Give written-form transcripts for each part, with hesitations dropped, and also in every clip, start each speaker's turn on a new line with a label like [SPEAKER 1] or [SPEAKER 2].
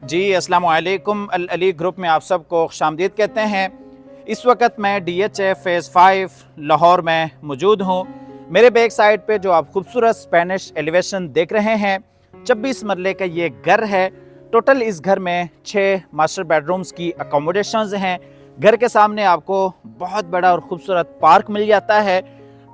[SPEAKER 1] जी अस्सलाम वालेकुम। अल अली ग्रुप में आप सबको खुशामदीद कहते हैं। इस वक्त मैं DHA फ़ेज़ 5 लाहौर में मौजूद हूँ। मेरे बैक साइड पे जो आप खूबसूरत स्पेनिश एलिवेशन देख रहे हैं, 26 मरले का ये घर है। टोटल इस घर में 6 मास्टर बेडरूम्स की अकोमोडेशंस हैं। घर के सामने आपको बहुत बड़ा और ख़ूबसूरत पार्क मिल जाता है।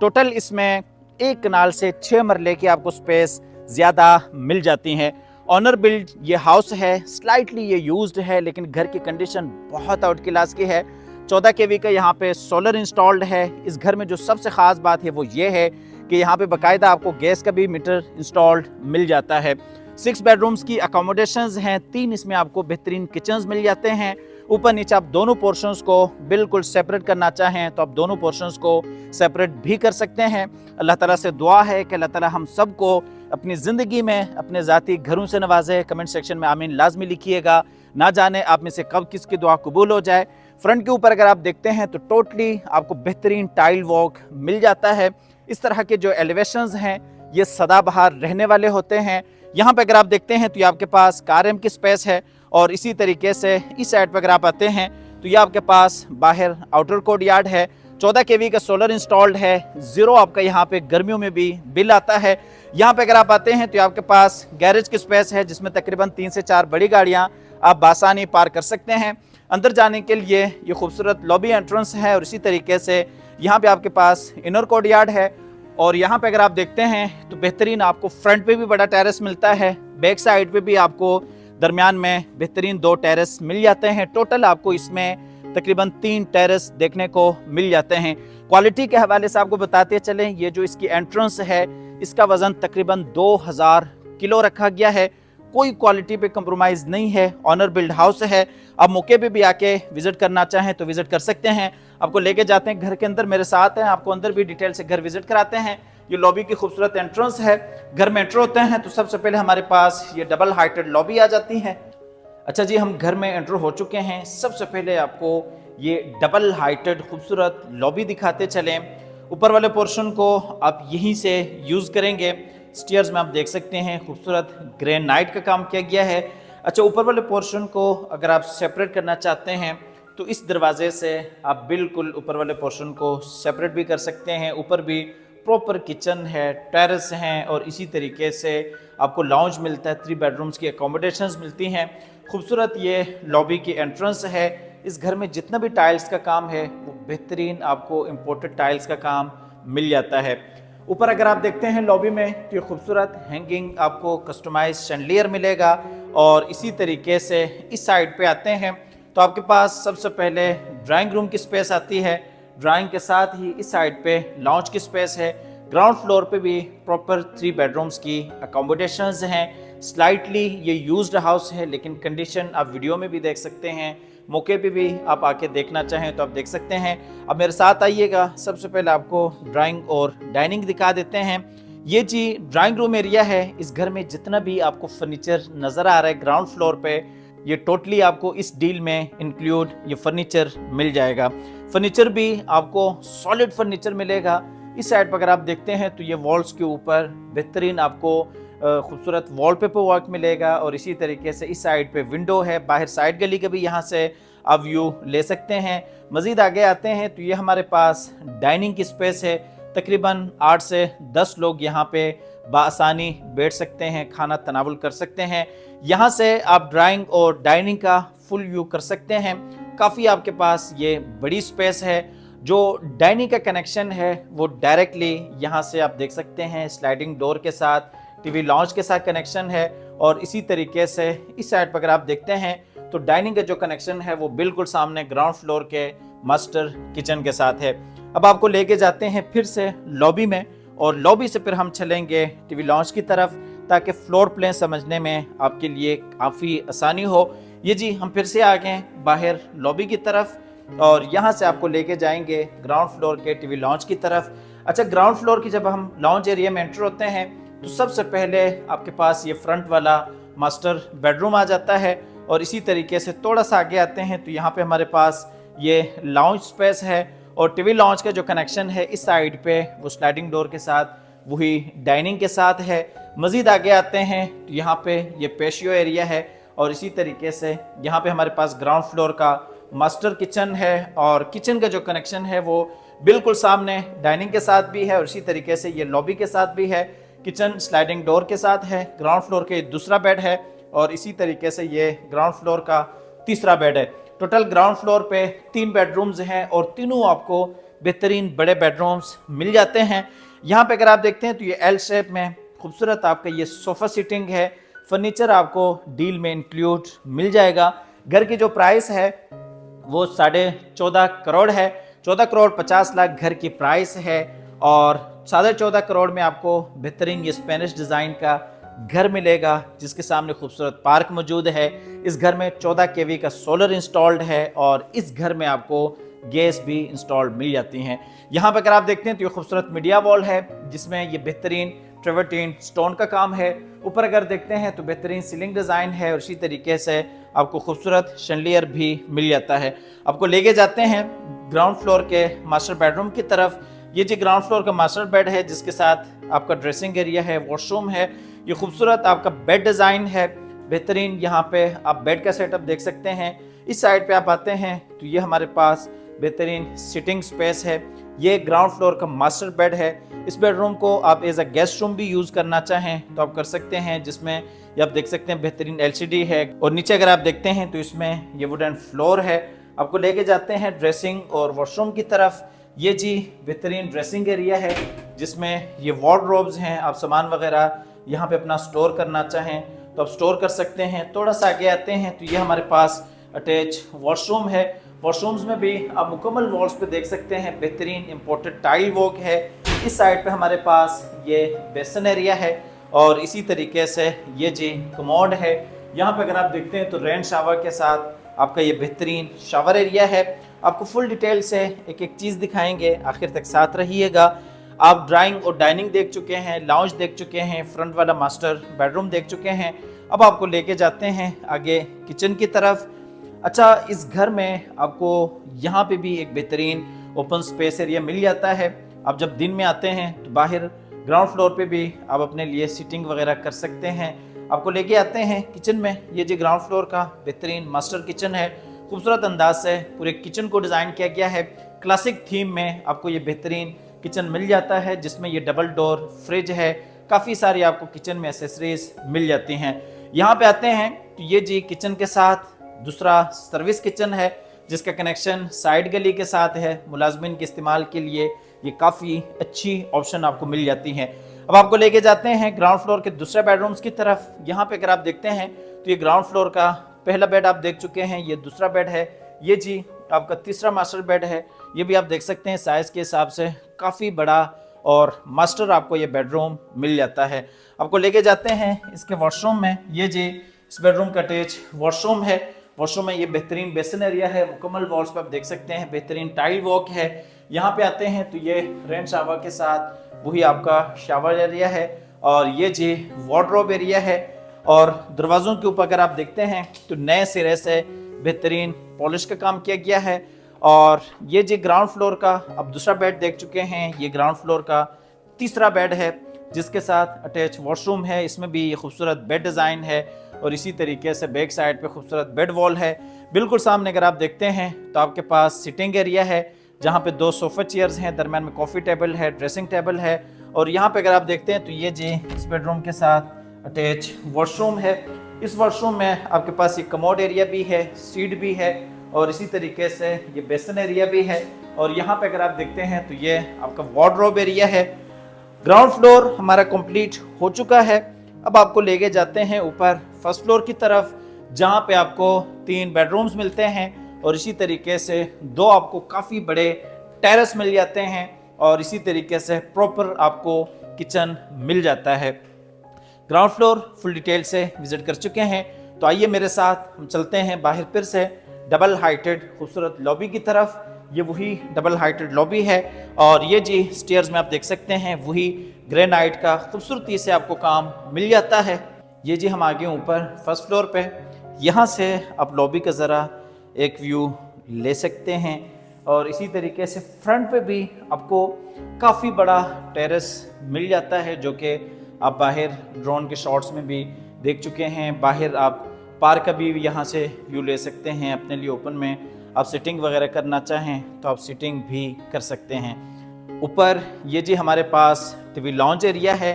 [SPEAKER 1] टोटल इसमें एक कनाल से 6 मरले की आपको स्पेस ज़्यादा मिल जाती हैं। ऑनर बिल्ड ये हाउस है, स्लाइटली ये यूज्ड है, लेकिन घर की कंडीशन बहुत आउट क्लास की है। 14 kV का यहाँ पे सोलर इंस्टॉल्ड है। इस घर में जो सबसे ख़ास बात है वो ये है कि यहाँ पे बाकायदा आपको गैस का भी मीटर इंस्टॉल्ड मिल जाता है। 6 बेडरूम्स की अकोमोडेशंस हैं, 3 इसमें आपको बेहतरीन किचन्स मिल जाते हैं। ऊपर नीचे आप दोनों पोर्शंस को बिल्कुल सेपरेट करना चाहें तो आप दोनों पोर्शंस को सेपरेट भी कर सकते हैं। अल्लाह ताला से दुआ है कि अल्लाह ताला हम सबको अपनी ज़िंदगी में अपने ज़ाती घरों से नवाजे। कमेंट सेक्शन में आमीन लाजमी लिखिएगा। ना जाने आप में से कब किसकी दुआ कबूल हो जाए। फ्रंट के ऊपर अगर आप देखते हैं तो टोटली आपको बेहतरीन टाइल वॉक मिल जाता है। इस तरह के जो एलिवेशंस हैं ये सदाबहार रहने वाले होते हैं। यहाँ पे अगर आप देखते हैं तो ये आपके पास कार एम की स्पेस है, और इसी तरीके से इस साइड पर अगर आप आते हैं तो ये आपके पास बाहर आउटर कोर्ट यार्ड है। 14 kV का सोलर इंस्टॉल्ड है। ज़ीरो आपका यहाँ पे गर्मियों में भी बिल आता है। यहाँ पे अगर आप आते हैं तो आपके पास गैरेज की स्पेस है, जिसमें तकरीबन 3 से 4 बड़ी गाड़ियाँ आप बासानी पार्क कर सकते हैं। अंदर जाने के लिए ये खूबसूरत लॉबी एंट्रेंस है, और इसी तरीके से यहाँ पे आपके पास इनर कोर्ट यार्ड है। और यहाँ पे अगर आप देखते हैं तो बेहतरीन आपको फ्रंट पे भी बड़ा टेरेस मिलता है, बैक साइड पे भी आपको दरमियान में बेहतरीन 2 टेरेस मिल जाते हैं। टोटल आपको इसमें तकरीबन 3 टेरेस देखने को मिल जाते हैं। क्वालिटी के हवाले से आपको बताते चलें, ये जो इसकी एंट्रेंस है इसका वज़न तकरीबन 2000 किलो रखा गया है। कोई क्वालिटी पे कंप्रोमाइज़ नहीं है। ऑनर बिल्ड हाउस है। आप मौके पे भी आके विजिट करना चाहें तो विजिट कर सकते हैं। आपको लेके जाते हैं घर के अंदर, मेरे साथ हैं, आपको अंदर भी डिटेल से घर विजिट कराते हैं। ये लॉबी की खूबसूरत एंट्रेंस है। घर में एंटर होते हैं तो सबसे पहले हमारे पास ये डबल हाइटेड लॉबी आ जाती है। अच्छा जी, हम घर में एंटर हो चुके हैं। सबसे पहले आपको ये डबल हाइटेड खूबसूरत लॉबी दिखाते चलें। ऊपर वाले पोर्शन को आप यहीं से यूज़ करेंगे। स्टेयर्स में आप देख सकते हैं खूबसूरत ग्रेनाइट का काम किया गया है। अच्छा, ऊपर वाले पोर्शन को अगर आप सेपरेट करना चाहते हैं तो इस दरवाजे से आप बिल्कुल ऊपर वाले पोर्शन को सेपरेट भी कर सकते हैं। ऊपर भी प्रॉपर किचन है, टेरेस हैं, और इसी तरीके से आपको लाउंज मिलता है। 3 बेडरूम्स की अकोमोडेशंस मिलती हैं। खूबसूरत ये लॉबी की एंट्रेंस है। इस घर में जितना भी टाइल्स का काम है वो बेहतरीन आपको इम्पोर्टेड टाइल्स का काम मिल जाता है। ऊपर अगर आप देखते हैं लॉबी में तो ये खूबसूरत हैंगिंग आपको कस्टमाइज शैंडलियर मिलेगा। और इसी तरीके से इस साइड पे आते हैं तो आपके पास सबसे पहले ड्राइंग रूम की स्पेस आती है। ड्राइंग के साथ ही इस साइड पे लॉन्च की स्पेस है। ग्राउंड फ्लोर पे भी प्रॉपर 3 बेडरूम्स की अकोमोडेशंस हैं। स्लाइटली ये यूज्ड हाउस है, लेकिन कंडीशन आप वीडियो में भी देख सकते हैं, मौके पे भी आप आके देखना चाहें तो आप देख सकते हैं। अब मेरे साथ आइएगा। सबसे पहले आपको ड्राइंग और डाइनिंग दिखा देते हैं। ये जी ड्राइंग रूम एरिया है। इस घर में जितना भी आपको फर्नीचर नज़र आ रहा है ग्राउंड फ्लोर पे, ये टोटली आपको इस डील में इंक्लूड ये फर्नीचर मिल जाएगा। फर्नीचर भी आपको सॉलिड फर्नीचर मिलेगा। इस साइड पर अगर आप देखते हैं तो ये वॉल्स के ऊपर बेहतरीन आपको खूबसूरत वॉलपेपर वर्क मिलेगा। और इसी तरीके से इस साइड पे विंडो है। बाहर साइड गली का भी यहाँ से आप व्यू ले सकते हैं। मज़ीद आगे आते हैं तो ये हमारे पास डाइनिंग की स्पेस है। तकरीबन 8 से 10 लोग यहाँ पे बासानी बैठ सकते हैं, खाना तनावुल कर सकते हैं। यहाँ से आप ड्राइंग और डाइनिंग का फुल व्यू कर सकते हैं। काफ़ी आपके पास ये बड़ी स्पेस है। जो डाइनिंग का कनेक्शन है वो डायरेक्टली यहाँ से आप देख सकते हैं, स्लाइडिंग डोर के साथ, टीवी लॉन्च के साथ कनेक्शन है। और इसी तरीके से इस साइड पर अगर आप देखते हैं तो डाइनिंग का जो कनेक्शन है वो बिल्कुल सामने ग्राउंड फ्लोर के मास्टर किचन के साथ है। अब आपको लेके जाते हैं फिर से लॉबी में, और लॉबी से फिर हम चलेंगे टीवी लॉन्च की तरफ, ताकि फ्लोर प्लान समझने में आपके लिए काफ़ी आसानी हो। ये जी हम फिर से आ गए बाहर लॉबी की तरफ, और यहाँ से आपको लेके जाएंगे ग्राउंड फ्लोर के टीवी लॉन्च की तरफ। अच्छा, ग्राउंड फ्लोर की जब हम लॉन्च एरिया में एंटर होते हैं तो सबसे पहले आपके पास ये फ्रंट वाला मास्टर बेडरूम आ जाता है। और इसी तरीके से थोड़ा सा आगे आते हैं तो यहाँ पे हमारे पास ये लाउंज स्पेस है। और टीवी लॉन्च का जो कनेक्शन है इस साइड पे वो स्लाइडिंग डोर के साथ वही डाइनिंग के साथ है। मज़ीद आगे आते हैं तो यहाँ पे ये पेशियो एरिया है। और इसी तरीके से यहाँ पे हमारे पास ग्राउंड फ्लोर का मास्टर किचन है और किचन का जो कनेक्शन है वो बिल्कुल सामने डाइनिंग के साथ भी है और इसी तरीके से ये लॉबी के साथ भी है। किचन स्लाइडिंग डोर के साथ है। ग्राउंड फ्लोर के दूसरा बेड है और इसी तरीके से ये ग्राउंड फ्लोर का तीसरा बेड है। टोटल ग्राउंड फ्लोर पे 3 बेडरूम्स हैं और तीनों आपको बेहतरीन बड़े बेडरूम्स मिल जाते हैं। यहाँ पे अगर आप देखते हैं तो ये एल शेप में खूबसूरत आपका ये सोफ़ा सीटिंग है। फर्नीचर आपको डील में इंक्लूड मिल जाएगा। घर की जो प्राइस है वो 14.5 करोड़ है। 14 करोड़ 50 लाख घर की प्राइस है और 14.5 करोड़ में आपको बेहतरीन ये स्पेनिश डिज़ाइन का घर मिलेगा जिसके सामने खूबसूरत पार्क मौजूद है। इस घर में 14 केवी का सोलर इंस्टॉल्ड है और इस घर में आपको गैस भी इंस्टॉल्ड मिल जाती हैं। यहाँ पर अगर आप देखते हैं तो ये खूबसूरत मीडिया वॉल है जिसमें ये बेहतरीन ट्रेवर्टीन स्टोन का काम है। ऊपर अगर देखते हैं तो बेहतरीन सीलिंग डिज़ाइन है और इसी तरीके से आपको खूबसूरत शैंडलियर भी मिल जाता है। आपको लेके जाते हैं ग्राउंड फ्लोर के मास्टर बेडरूम की तरफ। ये जी ग्राउंड फ्लोर का मास्टर बेड है जिसके साथ आपका ड्रेसिंग एरिया है, वॉशरूम है। ये खूबसूरत आपका बेड डिज़ाइन है बेहतरीन। यहाँ पे आप बेड का सेटअप देख सकते हैं। इस साइड पे आप आते हैं तो ये हमारे पास बेहतरीन सिटिंग स्पेस है। ये ग्राउंड फ्लोर का मास्टर बेड है। इस बेडरूम को आप एज अ गेस्ट रूम भी यूज़ करना चाहें तो आप कर सकते हैं, जिसमें ये आप देख सकते हैं बेहतरीन एलसीडी है और नीचे अगर आप देखते हैं तो इसमें ये वुडन फ्लोर है। आपको लेके जाते हैं ड्रेसिंग और वॉशरूम की तरफ। ये जी बेहतरीन ड्रेसिंग एरिया है जिसमें ये वार्डरोब्स हैं। आप सामान वगैरह यहाँ पे अपना स्टोर करना चाहें तो आप स्टोर कर सकते हैं। थोड़ा सा आगे आते हैं तो ये हमारे पास अटैच वॉशरूम है। वॉशरूम्स में भी आप मुकम्मल वॉल्स पे देख सकते हैं बेहतरीन इंपोर्टेड टाइल वर्क है। इस साइड पे हमारे पास ये बेसन एरिया है और इसी तरीके से ये जी कमोड है। यहाँ पे अगर आप देखते हैं तो रेन शावर के साथ आपका ये बेहतरीन शावर एरिया है। आपको फुल डिटेल से एक एक चीज़ दिखाएंगे, आखिर तक साथ रहिएगा। आप ड्राइंग और डाइनिंग देख चुके हैं, लाउंज देख चुके हैं, फ्रंट वाला मास्टर बेडरूम देख चुके हैं। अब आपको लेके जाते हैं आगे किचन की तरफ। अच्छा, इस घर में आपको यहाँ पे भी एक बेहतरीन ओपन स्पेस एरिया मिल जाता है। आप जब दिन में आते हैं तो बाहर ग्राउंड फ्लोर पे भी आप अपने लिए सीटिंग वगैरह कर सकते हैं। आपको लेके आते हैं किचन में। ये जो ग्राउंड फ्लोर का बेहतरीन मास्टर किचन है, खूबसूरत अंदाज से पूरे किचन को डिज़ाइन किया गया है। क्लासिक थीम में आपको ये बेहतरीन किचन मिल जाता है जिसमें ये डबल डोर फ्रिज है। काफ़ी सारी आपको किचन में एसेसरीज मिल जाती हैं। यहाँ पे आते हैं तो ये जी किचन के साथ दूसरा सर्विस किचन है जिसका कनेक्शन साइड गली के साथ है। मुलाजमिन के इस्तेमाल के लिए ये काफ़ी अच्छी ऑप्शन आपको मिल जाती हैं। अब आपको लेके जाते हैं ग्राउंड फ्लोर के दूसरे बेडरूम्स की तरफ। यहाँ पे अगर आप देखते हैं तो ये ग्राउंड फ्लोर का पहला बेड आप देख चुके हैं, ये दूसरा बेड है। ये जी आपका तीसरा मास्टर बेड है। ये भी आप देख सकते हैं साइज़ के हिसाब से काफ़ी बड़ा और मास्टर आपको ये बेडरूम मिल जाता है। आपको लेके जाते हैं इसके वॉशरूम में। ये जी इस बेडरूम का अटैच वॉशरूम है। वॉशरूम में ये बेहतरीन बेसन एरिया है। मुकम्मल वॉल्स पे आप देख सकते हैं बेहतरीन टाइल वर्क है। यहाँ पे आते हैं तो ये रेन शावर के साथ वही आपका शावर एरिया है और ये जी वार्डरोब एरिया है। और दरवाज़ों के ऊपर अगर आप देखते हैं तो नए सिरे से बेहतरीन पॉलिश का काम किया गया है। और ये जी ग्राउंड फ्लोर का अब दूसरा बेड देख चुके हैं। ये ग्राउंड फ्लोर का तीसरा बेड है जिसके साथ अटैच वॉशरूम है। इसमें भी ये खूबसूरत बेड डिज़ाइन है और इसी तरीके से बैक साइड पे खूबसूरत बेड वॉल है। बिल्कुल सामने अगर आप देखते हैं तो आपके पास सिटिंग एरिया है जहाँ पे 2 सोफ़ा चेयर्स हैं, दरम्यान में कॉफ़ी टेबल है, ड्रेसिंग टेबल है। और यहाँ पे अगर आप देखते हैं तो ये जी इस बेडरूम के साथ अटैच वॉशरूम है। इस वॉशरूम में आपके पास ये कमोड एरिया भी है, सीट भी है और इसी तरीके से ये बेसन एरिया भी है। और यहाँ पे अगर आप देखते हैं तो ये आपका वार्डरोब एरिया है। ग्राउंड फ्लोर हमारा कंप्लीट हो चुका है। अब आपको लेके जाते हैं ऊपर फर्स्ट फ्लोर की तरफ जहाँ पे आपको 3 बेडरूम्स मिलते हैं और इसी तरीके से 2 आपको काफ़ी बड़े टेरेस मिल जाते हैं और इसी तरीके से प्रॉपर आपको किचन मिल जाता है। ग्राउंड फ्लोर फुल डिटेल से विजिट कर चुके हैं तो आइए मेरे साथ हम चलते हैं बाहर फिर से डबल हाइटेड खूबसूरत लॉबी की तरफ। ये वही डबल हाइटेड लॉबी है और ये जी स्टेयर्स में आप देख सकते हैं वही ग्रेनाइट का खूबसूरती से आपको काम मिल जाता है। ये जी हम आगे ऊपर फर्स्ट फ्लोर पे, यहाँ से आप लॉबी का ज़रा एक व्यू ले सकते हैं और इसी तरीके से फ्रंट पे भी आपको काफ़ी बड़ा टेरेस मिल जाता है जो कि आप बाहर ड्रोन के शॉट्स में भी देख चुके हैं। बाहर आप पार्क का भी यहाँ से व्यू ले सकते हैं अपने लिए। ओपन में आप सिटिंग वगैरह करना चाहें तो आप सिटिंग भी कर सकते हैं। ऊपर ये जी हमारे पास टीवी लॉन्च एरिया है।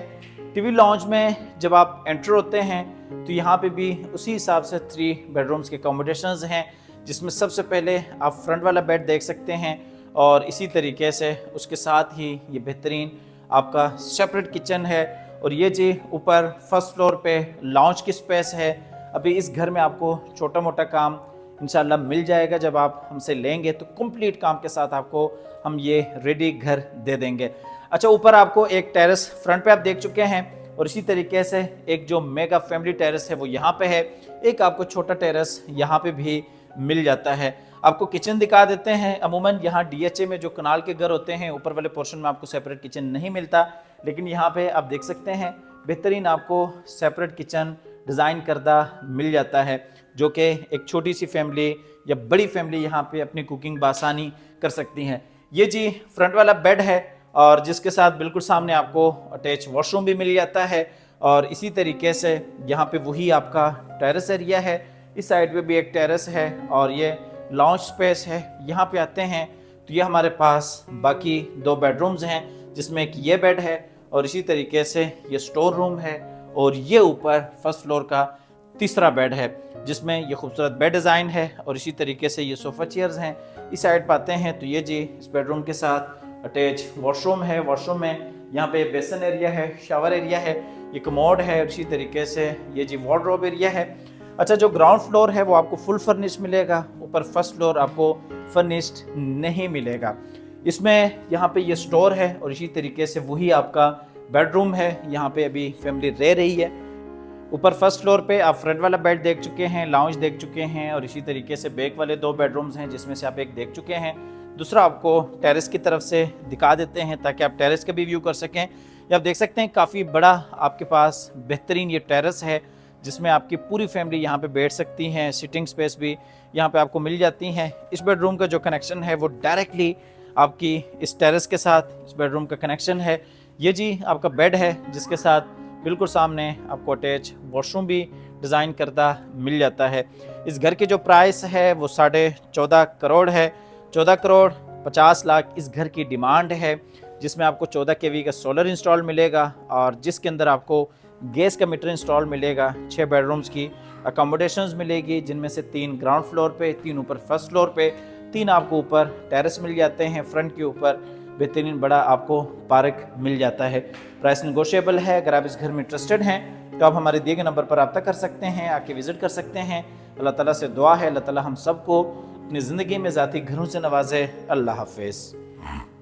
[SPEAKER 1] टीवी लॉन्च में जब आप एंटर होते हैं तो यहाँ पे भी उसी हिसाब से 3 बेडरूम्स के अकोमोडेशंस हैं, जिसमें सबसे पहले आप फ्रंट वाला बेड देख सकते हैं और इसी तरीके से उसके साथ ही ये बेहतरीन आपका सेपरेट किचन है। और ये जी ऊपर फर्स्ट फ्लोर पे लॉन्च की स्पेस है। अभी इस घर में आपको छोटा मोटा काम इंशाल्लाह मिल जाएगा, जब आप हमसे लेंगे तो कंप्लीट काम के साथ आपको हम ये रेडी घर दे देंगे। अच्छा, ऊपर आपको एक टेरेस फ्रंट पे आप देख चुके हैं और इसी तरीके से एक जो मेगा फैमिली टेरेस है वो यहाँ पे है। एक आपको छोटा टेरेस यहाँ पे भी मिल जाता है। आपको किचन दिखा देते हैं। अमूमन यहाँ DHA में जो कनाल के घर होते हैं ऊपर वाले पोर्शन में आपको सेपरेट किचन नहीं मिलता, लेकिन यहाँ पे आप देख सकते हैं बेहतरीन आपको सेपरेट किचन डिज़ाइन करदा मिल जाता है, जो कि एक छोटी सी फैमिली या बड़ी फैमिली यहाँ पे अपनी कुकिंग बासानी कर सकती हैं। ये जी फ्रंट वाला बेड है और जिसके साथ बिल्कुल सामने आपको अटैच वॉशरूम भी मिल जाता है। और इसी तरीके से यहाँ पे वही आपका टेरेस एरिया है। इस साइड पे भी एक टेरेस है और ये लॉन्च स्पेस है। यहाँ पे आते हैं तो ये हमारे पास बाकी 2 बेडरूम्स हैं, जिसमें एक ये बेड है और इसी तरीके से ये स्टोर रूम है। और ये ऊपर फर्स्ट फ्लोर का तीसरा बेड है, जिसमें ये खूबसूरत बेड डिज़ाइन है और इसी तरीके से ये सोफ़ा चेयर्स हैं। इस साइड पाते हैं तो ये जी इस बेडरूम के साथ अटैच वॉशरूम है। वॉशरूम में यहाँ पे बेसन एरिया है, शावर एरिया है, ये कमोड है और इसी तरीके से ये जी वार्डरोब एरिया है। अच्छा, जो ग्राउंड फ्लोर है वो आपको फुल फर्निश्ड मिलेगा, ऊपर फर्स्ट फ्लोर आपको फर्निश्ड नहीं मिलेगा। इसमें यहाँ पे ये स्टोर है और इसी तरीके से वही आपका बेडरूम है। यहाँ पे अभी फैमिली रह रही है। ऊपर फर्स्ट फ्लोर पे आप फ्रंट वाला बेड देख चुके हैं, लाउंज देख चुके हैं और इसी तरीके से बैक वाले 2 बेडरूम्स हैं, जिसमें से आप एक देख चुके हैं। दूसरा आपको टेरेस की तरफ से दिखा देते हैं ताकि आप टेरेस का भी व्यू कर सकें। ये आप देख सकते हैं काफ़ी बड़ा आपके पास बेहतरीन ये टेरेस है, जिसमें आपकी पूरी फैमिली यहाँ पे बैठ सकती हैं। सिटिंग स्पेस भी यहाँ पे आपको मिल जाती हैं। इस बेडरूम का जो कनेक्शन है वो डायरेक्टली आपकी इस टेरेस के साथ इस बेडरूम का कनेक्शन है। ये जी आपका बेड है, जिसके साथ बिल्कुल सामने आपको अटैच वॉशरूम भी डिज़ाइन करदा मिल जाता है। इस घर की जो प्राइस है वो 14.5 करोड़ है। 14 करोड़ 50 लाख इस घर की डिमांड है, जिसमें आपको 14 kV का सोलर इंस्टॉल मिलेगा और जिसके अंदर आपको गैस का मीटर इंस्टॉल मिलेगा। 6 बेडरूम्स की अकोमोडेशंस मिलेगी, जिनमें से 3 ग्राउंड फ्लोर पे, 3 ऊपर फर्स्ट फ्लोर पे, 3 आपको ऊपर टेरेस मिल जाते हैं। फ्रंट के ऊपर बेहतरीन बड़ा आपको पार्क मिल जाता है। प्राइस नेगोशिएबल है। अगर आप इस घर में इंटरेस्टेड हैं तो आप हमारे दिए गए नंबर पर रब्ता कर सकते हैं, आके विज़िट कर सकते हैं। अल्लाह ताला से दुआ है अल्लाह ताला हम सबको अपनी ज़िंदगी में ज़ाती घरों से नवाजे। अल्लाह हाफ़िज़।